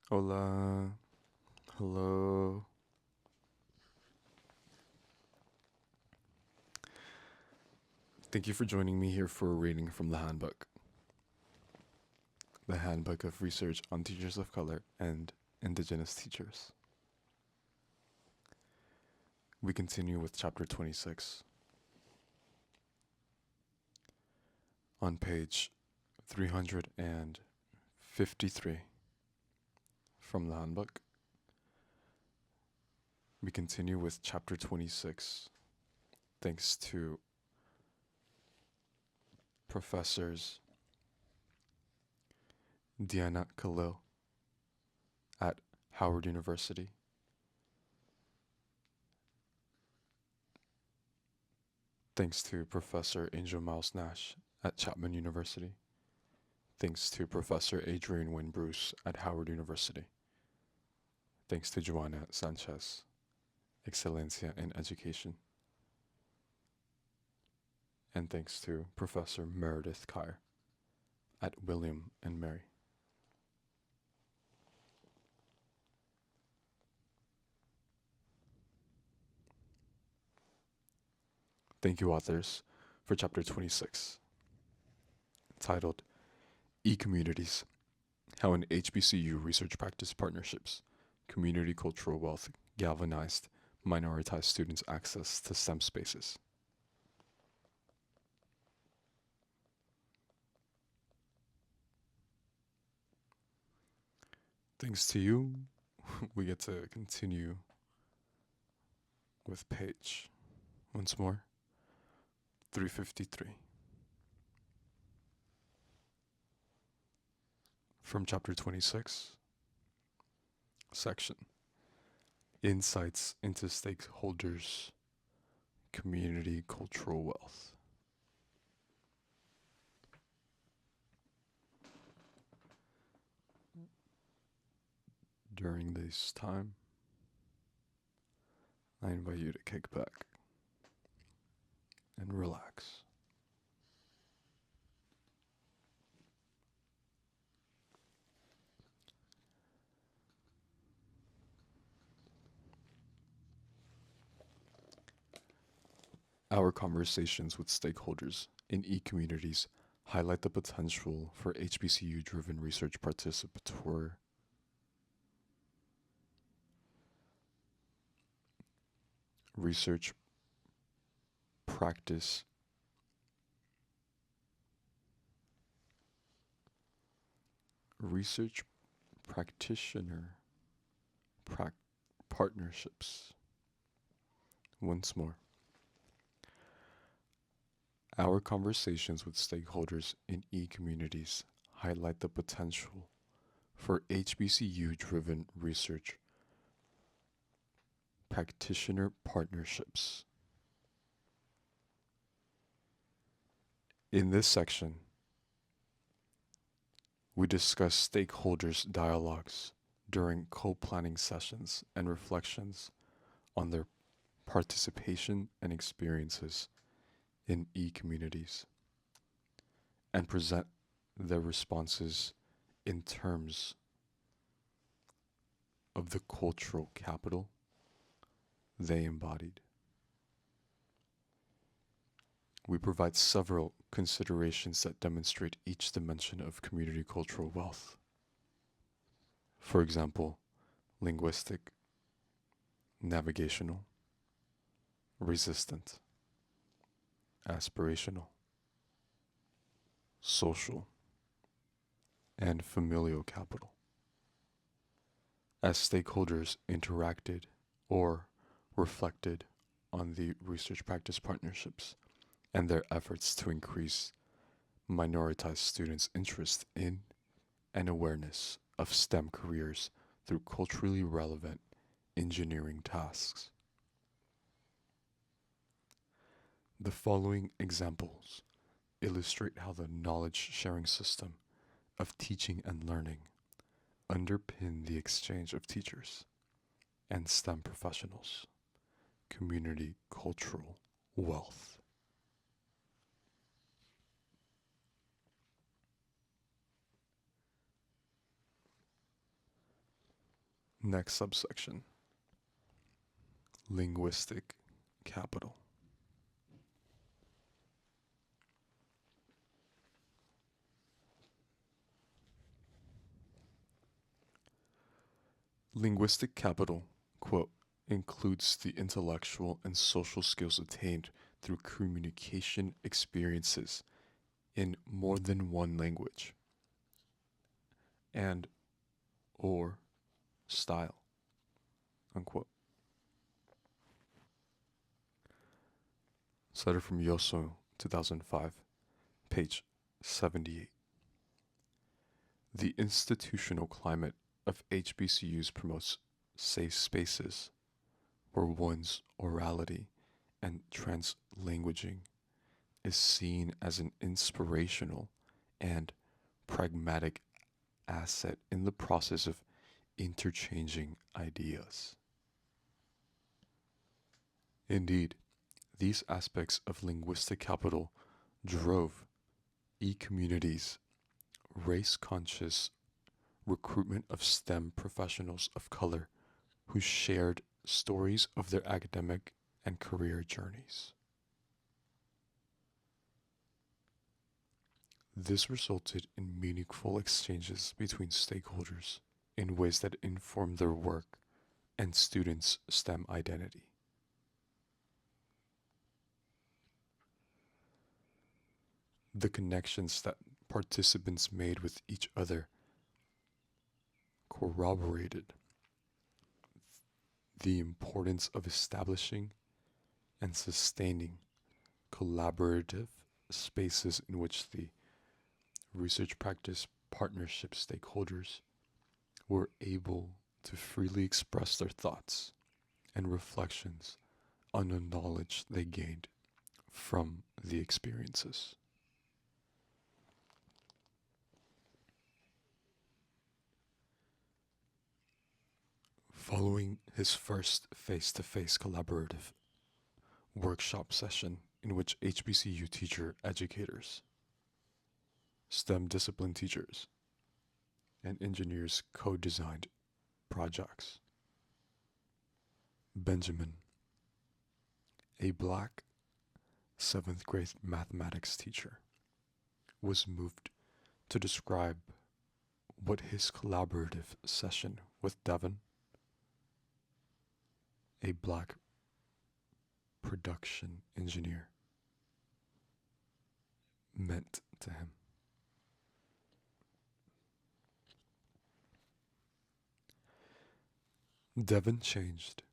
Hola. Hello. Thank you for joining me here for a reading from the Handbook, the Handbook of Research on Teachers of Color and Indigenous Teachers. We continue with Chapter 26. On page 353 from the Handbook, we continue with Chapter 26 thanks to Professors Deena Khalil at Howard University, thanks to Professor Angel Miles Nash at Chapman University, thanks to Professor Adrian Bruce at Howard University, thanks to Joanna Sanchez, Excelencia in Education, and thanks to Professor Meredith Kier at William and Mary. Thank you, authors, for Chapter 26, titled E-Communities, How an HBCU Research Practice Partnerships, Community Cultural Wealth, Galvanized, Minoritized Students' Access to STEM Spaces. Thanks to you, we get to continue with page, once more, 353. From Chapter 26, section Insights into Stakeholders' Community Cultural Wealth. During this time, I invite you to kick back and relax. Our conversations with stakeholders in e-communities highlight the potential for HBCU-driven research participatory research practice research practitioner partnerships. Once more, our conversations with stakeholders in e-communities highlight the potential for HBCU-driven research practitioner partnerships. In this section, we discuss stakeholders' dialogues during co-planning sessions and reflections on their participation and experiences in e-communities, and present their responses in terms of the cultural capital they embodied. We provide several considerations that demonstrate each dimension of community cultural wealth. For example, linguistic, navigational, resistant, aspirational, social, and familial capital. As stakeholders interacted or reflected on the research practice partnerships and their efforts to increase minoritized students' interest in and awareness of STEM careers through culturally relevant engineering tasks. The following examples illustrate how the knowledge-sharing system of teaching and learning underpin the exchange of teachers and STEM professionals, community cultural wealth. Next subsection, linguistic capital. Linguistic capital, quote, includes the intellectual and social skills attained through communication experiences in more than one language and or style, unquote. It's a letter from Yoso, 2005, page 78. The institutional climate of HBCUs promotes safe spaces where one's orality and translanguaging is seen as an inspirational and pragmatic asset in the process of interchanging ideas. Indeed, these aspects of linguistic capital drove e-communities' race-conscious recruitment of STEM professionals of color who shared stories of their academic and career journeys. This resulted in meaningful exchanges between stakeholders in ways that inform their work and students' STEM identity. The connections that participants made with each other corroborated the importance of establishing and sustaining collaborative spaces in which the research practice partnership stakeholders were able to freely express their thoughts and reflections on the knowledge they gained from the experiences. Following his first face-to-face collaborative workshop session in which HBCU teacher educators, STEM discipline teachers, and engineers co-designed projects, Benjamin, a black 7th grade mathematics teacher, was moved to describe what his collaborative session with Devin, a black production engineer, meant to him. Devin changed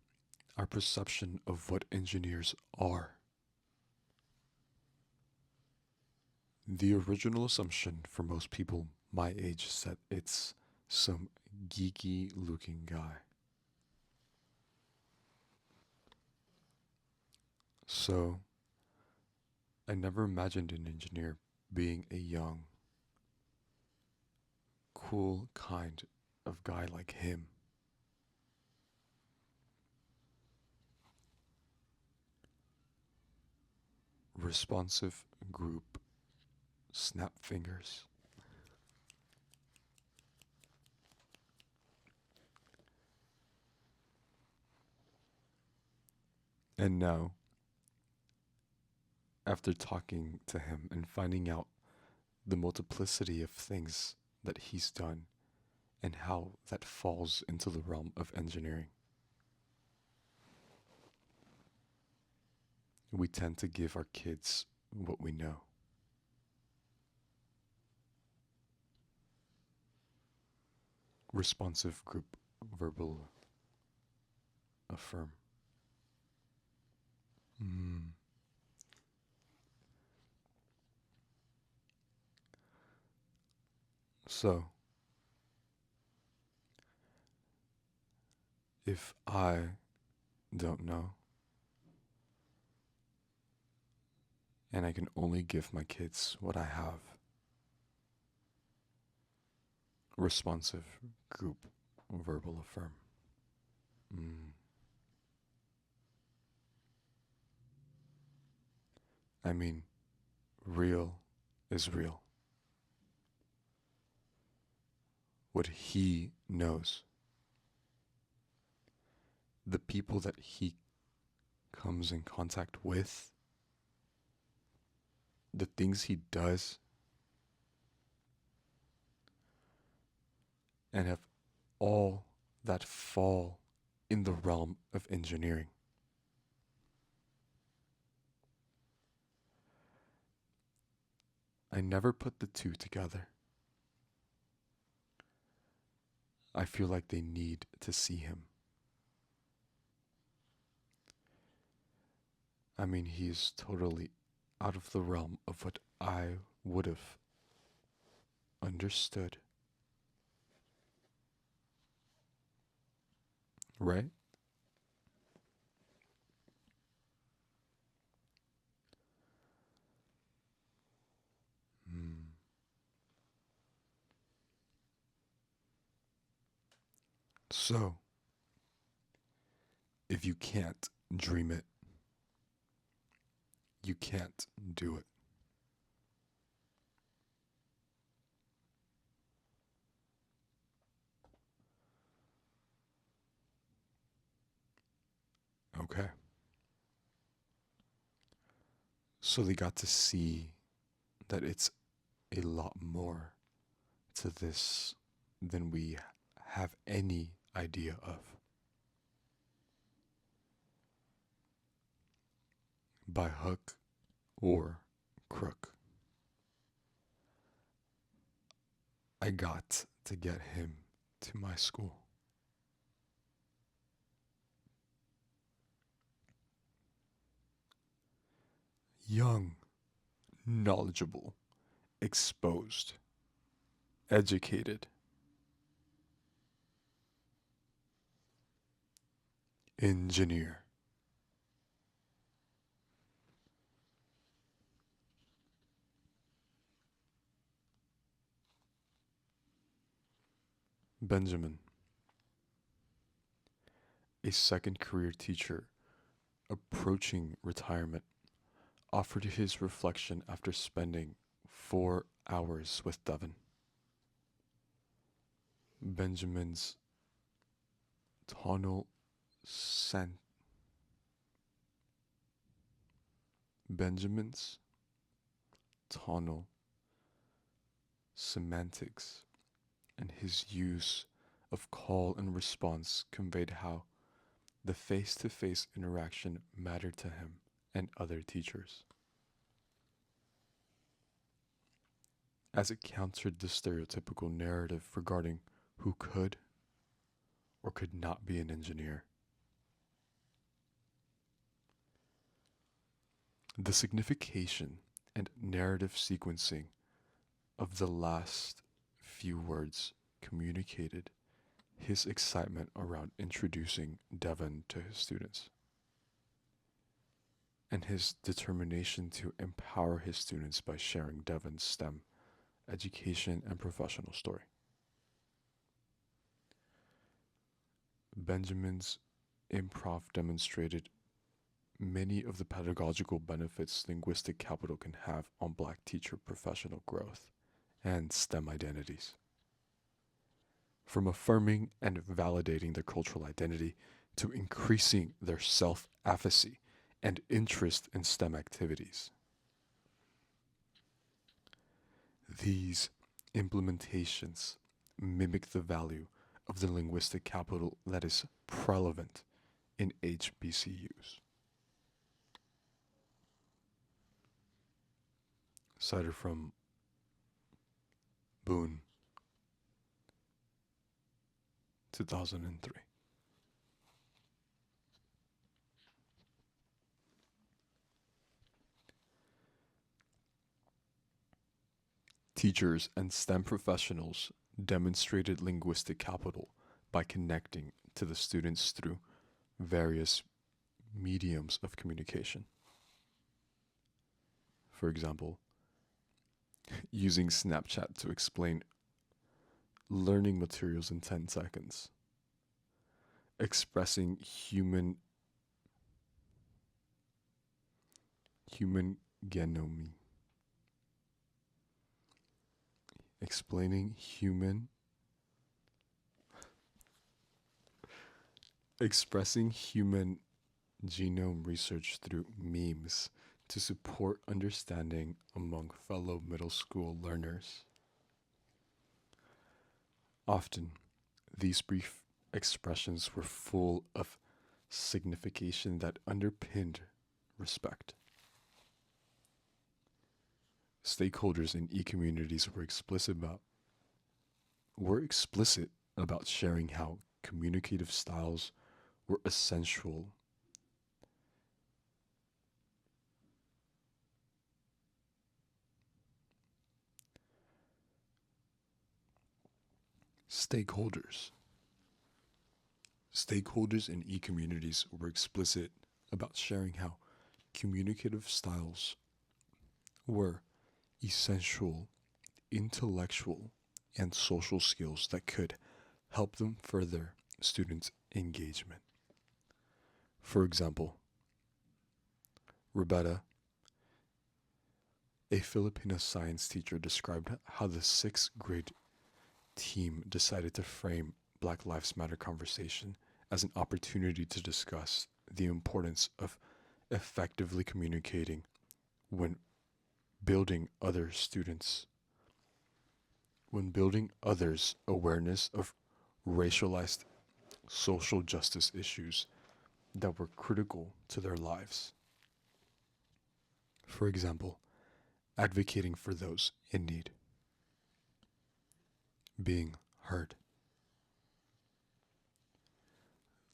our perception of what engineers are. The original assumption for most people my age is that it's some geeky looking guy. So, I never imagined an engineer being a young, cool kind of guy like him. Responsive group, snap fingers. And now, after talking to him and finding out the multiplicity of things that he's done and how that falls into the realm of engineering, we tend to give our kids what we know. Responsive group verbal affirm. So, if I don't know, and I can only give my kids what I have, responsive group verbal affirm. I mean, real is real. What he knows the people that he comes in contact with, the things he does, and have all that fall in the realm of engineering. I never put the two together. I feel like they need to see him. I mean, he's totally out of the realm of what I would have understood. Right? Hmm. So, if you can't dream it, you can't do it. Okay. So they got to see that it's a lot more to this than we have any idea of. By hook or crook, I got to get him to my school. Young, knowledgeable, exposed, educated, engineer. Benjamin, a second career teacher approaching retirement, offered his reflection after spending 4 hours with Devon. Benjamin's tonal san- Benjamin's tonal semantics and his use of call and response conveyed how the face-to-face interaction mattered to him and other teachers, as it countered the stereotypical narrative regarding who could or could not be an engineer. The signification and narrative sequencing of the last few words communicated his excitement around introducing Devon to his students and his determination to empower his students by sharing Devon's STEM education and professional story. Benjamin's improv demonstrated many of the pedagogical benefits linguistic capital can have on Black teacher professional growth and STEM identities. From affirming and validating their cultural identity to increasing their self-efficacy and interest in STEM activities. These implementations mimic the value of the linguistic capital that is prevalent in HBCUs. Cited from Boone, 2003. Teachers and STEM professionals demonstrated linguistic capital by connecting to the students through various mediums of communication. For example, using Snapchat to explain learning materials in 10 seconds, expressing human genome, explaining human expressing human genome research through memes to support understanding among fellow middle school learners. Often, these brief expressions were full of signification that underpinned respect. Stakeholders in e-communities were explicit about sharing how communicative styles were essential. Stakeholders. Stakeholders in e-communities were explicit about sharing how communicative styles were essential intellectual and social skills that could help them further student engagement. For example, Roberta, a Filipino science teacher, described how the sixth grade team decided to frame Black Lives Matter conversation as an opportunity to discuss the importance of effectively communicating when building other students, when building others' awareness of racialized social justice issues that were critical to their lives. For example, advocating for those in need, being heard.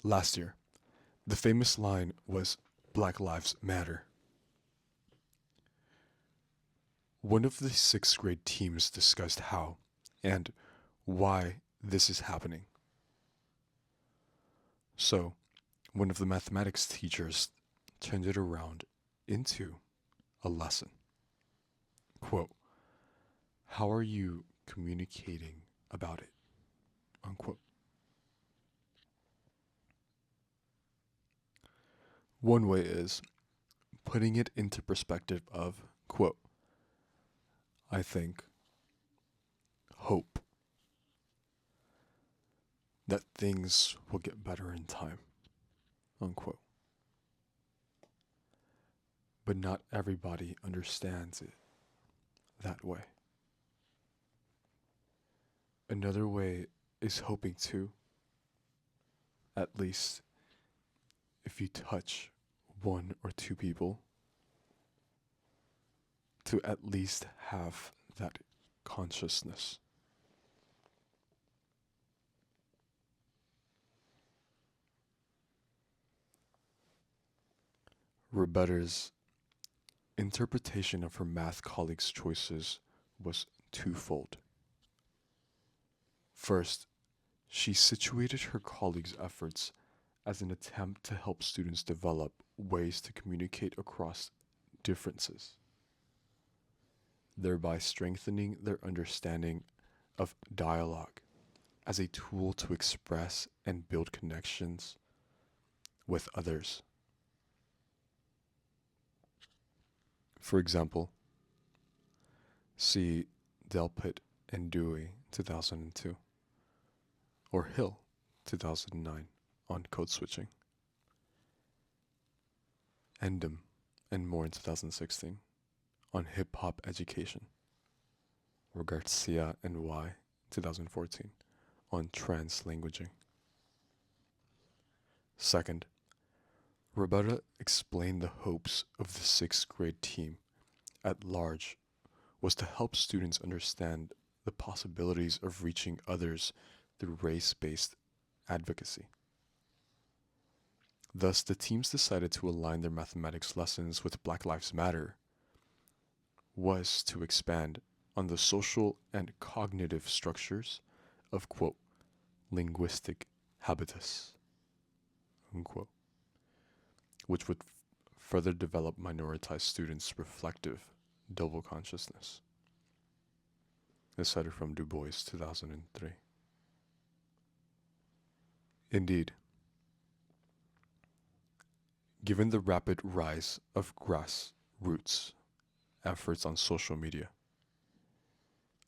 Last year, the famous line was Black Lives Matter. One of the sixth grade teams discussed how and why this is happening. So, one of the mathematics teachers turned it around into a lesson. Quote, how are you communicating about it? Unquote. One way is putting it into perspective of, quote, I think, hope that things will get better in time, unquote. But not everybody understands it that way. Another way is hoping to, at least if you touch one or two people, to at least have that consciousness. Roberta's interpretation of her math colleagues' choices was twofold. First, she situated her colleagues' efforts as an attempt to help students develop ways to communicate across differences, thereby strengthening their understanding of dialogue as a tool to express and build connections with others. For example, see Delpit and Dewey 2002, or Hill 2009 on code switching, Endem and more in 2016 on hip hop education, or Garcia and Y 2014 on trans languaging. Second, Roberta explained the hopes of the sixth grade team at large was to help students understand the possibilities of reaching others through race-based advocacy. Thus, the teams decided to align their mathematics lessons with Black Lives Matter was to expand on the social and cognitive structures of, quote, linguistic habitus, unquote, which would further develop minoritized students' reflective double consciousness. This cited from Du Bois, 2003. Indeed, given the rapid rise of grassroots efforts on social media,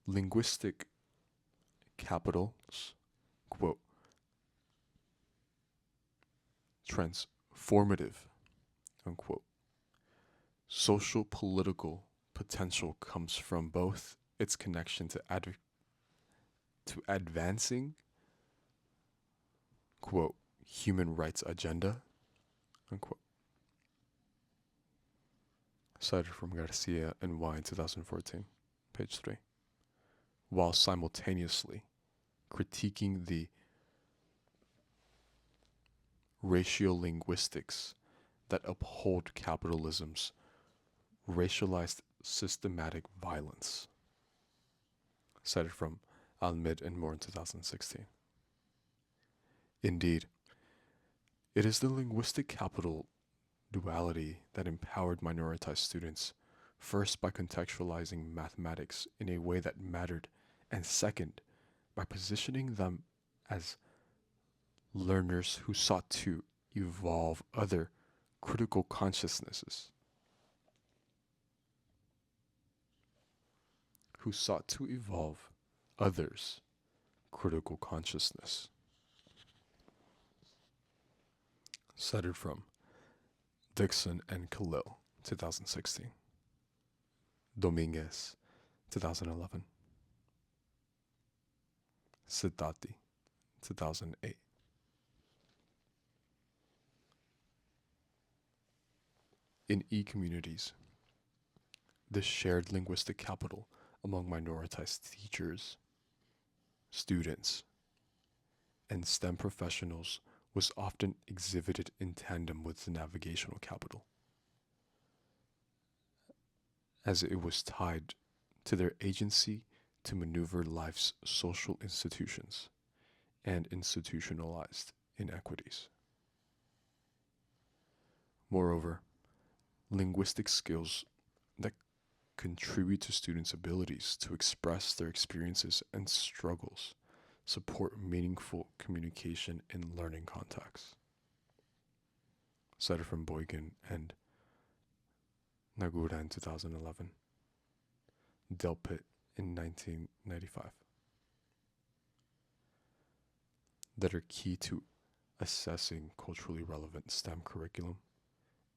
linguistic capitals, quote, transformative, unquote. Social political potential comes from both its connection to advancing, quote, human rights agenda, unquote. Cited from Garcia and Y in 2014, page 3. While simultaneously critiquing the ratiolinguistics that uphold capitalism's racialized systematic violence. Cited from Almid and Moore in 2016. Indeed, it is the linguistic capital duality that empowered minoritized students, first by contextualizing mathematics in a way that mattered, and second, by positioning them as learners who sought to evolve other critical consciousnesses, who sought to evolve others' critical consciousness. Cited from Dixon and Khalil, 2016. Dominguez, 2011. Siddati, 2008. In e-communities, the shared linguistic capital among minoritized teachers, students, and STEM professionals was often exhibited in tandem with the navigational capital, as it was tied to their agency to maneuver life's social institutions and institutionalized inequities. Moreover, linguistic skills that contribute to students' abilities to express their experiences and struggles support meaningful communication in learning contexts. Cited from Boygan and Nagura in 2011. Delpit in 1995. That are key to assessing culturally relevant STEM curriculum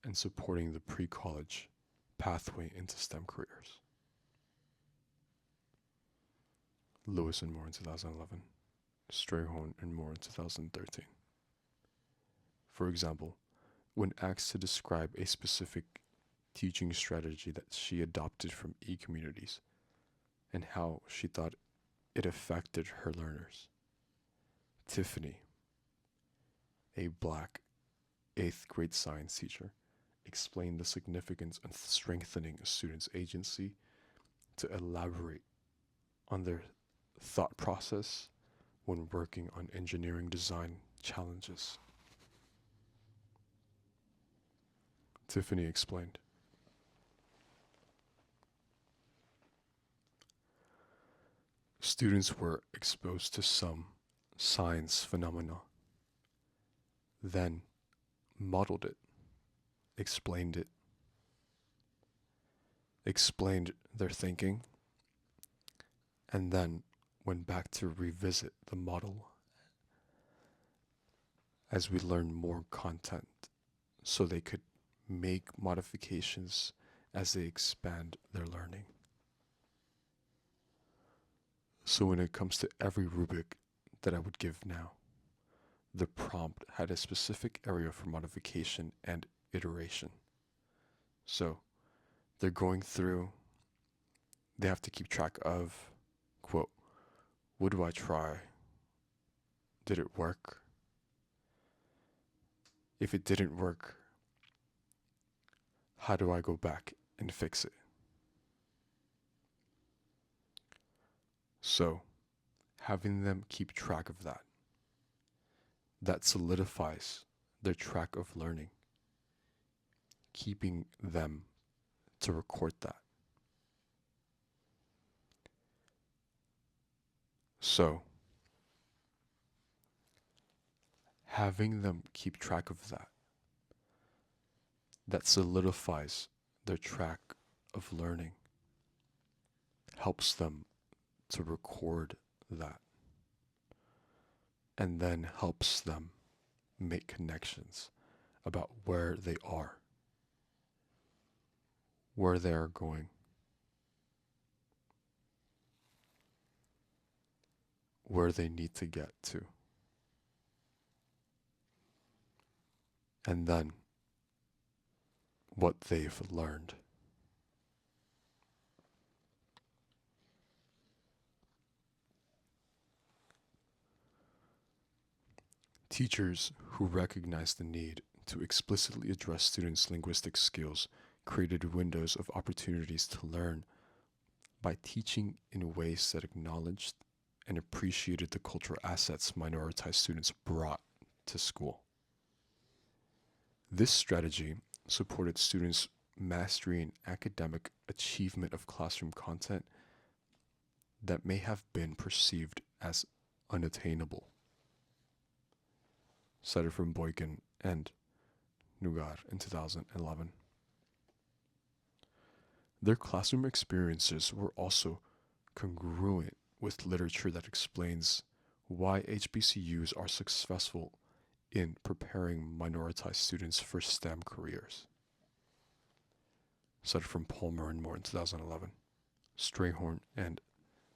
and supporting the pre-college pathway into STEM careers. Lewis and Moore in 2011. Strayhorn and Moore in 2013. For example, when asked to describe a specific teaching strategy that she adopted from e-communities and how she thought it affected her learners, Tiffany, a black 8th grade science teacher, explained the significance of strengthening a student's agency to elaborate on their thought process when working on engineering design challenges. Tiffany explained, students were exposed to some science phenomena, then modeled it, explained their thinking, and then went back to revisit the model as we learned more content so they could make modifications as they expand their learning. So when it comes to every rubric that I would give now, the prompt had a specific area for modification and iteration. So they're going through, they have to keep track of, quote, what do I try? Did it work? If it didn't work, how do I go back and fix it? So, having them keep track of that solidifies their track of learning, keeping them to record that. So, having them keep track of that solidifies their track of learning, helps them to record that, and then helps them make connections about where they are, where they are going, where they need to get to, and then what they've learned. Teachers who recognize the need to explicitly address students' linguistic skills created windows of opportunities to learn by teaching in ways that acknowledged and appreciated the cultural assets minoritized students brought to school. This strategy supported students' mastery and academic achievement of classroom content that may have been perceived as unattainable. Cited from Boykin and Nugar in 2011. Their classroom experiences were also congruent with literature that explains why HBCUs are successful in preparing minoritized students for STEM careers. Cited from Palmer and Moore in 2011, Strayhorn and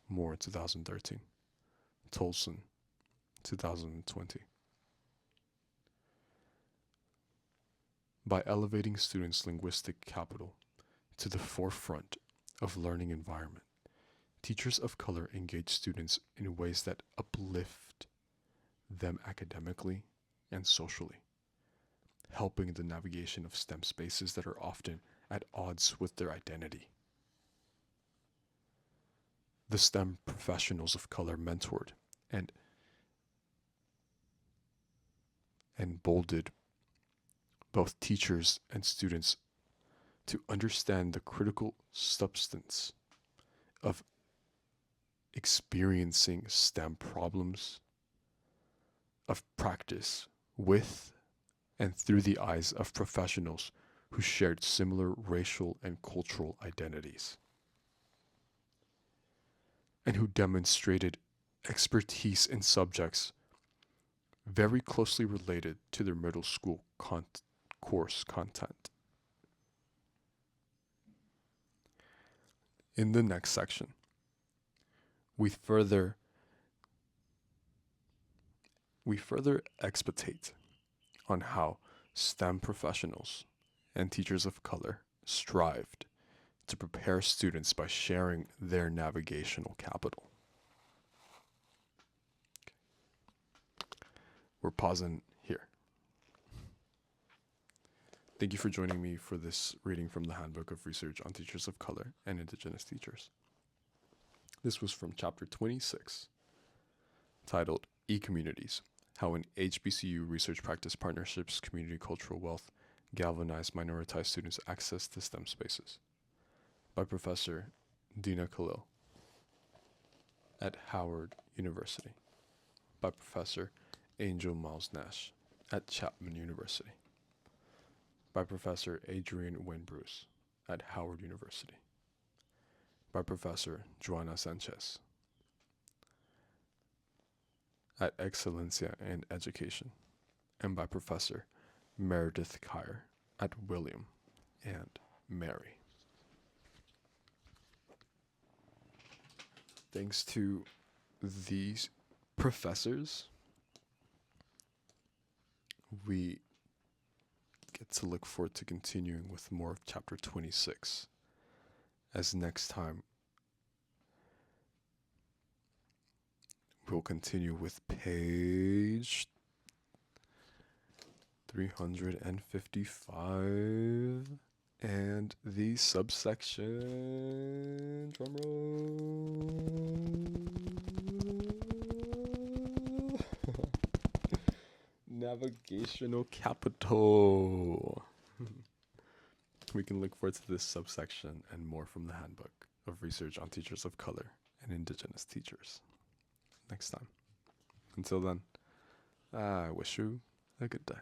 Moore in 2013, Tolson 2020. By elevating students' linguistic capital to the forefront of learning environment, teachers of color engage students in ways that uplift them academically and socially, helping the navigation of STEM spaces that are often at odds with their identity. The STEM professionals of color mentored and bolded both teachers and students to understand the critical substance of experiencing STEM problems, of practice with and through the eyes of professionals who shared similar racial and cultural identities, and who demonstrated expertise in subjects very closely related to their middle school course content. In the next section, we further expounded on how STEM professionals and teachers of color strived to prepare students by sharing their navigational capital. We're pausing here. Thank you for joining me for this reading from the Handbook of Research on Teachers of Color and Indigenous Teachers. This was from Chapter 26, titled E-Communities, How in HBCU Research Practice Partnerships, Community Cultural Wealth, Galvanized Minoritized Students Access to STEM Spaces, by Professor Deena Khalil at Howard University, by Professor Angel Miles Nash at Chapman University, by Professor Adrian Bruce at Howard University, by Professor Joanna Sanchez at Excelencia in Education, and by Professor Meredith Kier at William and Mary. Thanks to these professors, we get to look forward to continuing with more of Chapter 26, as next time we'll continue with page 355 and the subsection, drumroll, navigational capital. We can look forward to this subsection and more from the Handbook of Research on Teachers of Color and Indigenous Teachers next time. Until then, I wish you a good day.